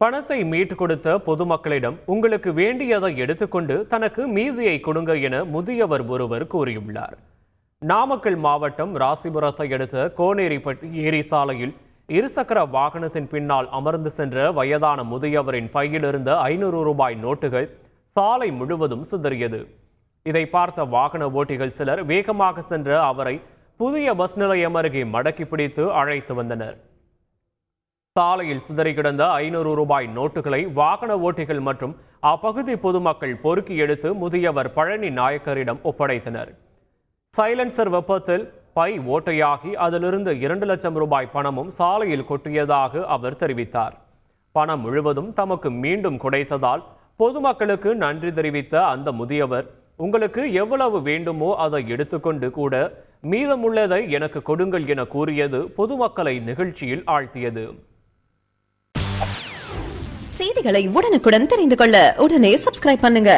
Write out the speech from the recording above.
பணத்தை மீட்டு கொடுத்த பொதுமக்களிடம் உங்களுக்கு வேண்டியதை எடுத்துக்கொண்டு தனக்கு மீதியை கொடுங்க என முதியவர் ஒருவர் கூறியுள்ளார். நாமக்கல் மாவட்டம் ராசிபுரத்தை அடுத்த கோனேரிப்பட்டி ஏரி சாலையில் இருசக்கர வாகனத்தின் பின்னால் அமர்ந்து சென்ற வயதான முதியவரின் பையில் இருந்த 500 ரூபாய் நோட்டுகள் சாலை முழுவதும் சிதறியது. இதை பார்த்த வாகன ஓட்டிகள் சிலர் வேகமாக சென்ற அவரை புதிய பஸ் நிலையம் அருகே மடக்கி பிடித்து அழைத்து வந்தனர். சாலையில் சிதறி கிடந்த 500 ரூபாய் நோட்டுகளை வாகன ஓட்டிகள் மற்றும் அப்பகுதி பொதுமக்கள் பொறுக்கி எடுத்து முதியவர் பழனி நாயக்கரிடம் ஒப்படைத்தனர். சைலன்சர் வெப்பத்தில் பை ஓட்டையாகி அதிலிருந்து 2 லட்சம் ரூபாய் பணமும் சாலையில் கொட்டியதாக அவர் தெரிவித்தார். பணம் முழுவதும் தமக்கு மீண்டும் கிடைத்ததால் பொதுமக்களுக்கு நன்றி தெரிவித்த அந்த முதியவர், உங்களுக்கு எவ்வளவு வேண்டுமோ அதை எடுத்துக்கொண்டு கூட மீதமுள்ளதை எனக்கு கொடுங்கள் என கூறியது பொதுமக்களை நிகழ்ச்சியில் ஆழ்த்தியது. செய்திகளை உடனுக்குடன் தெரிந்து கொள்ள உடனே சப்ஸ்கிரைப் பண்ணுங்க.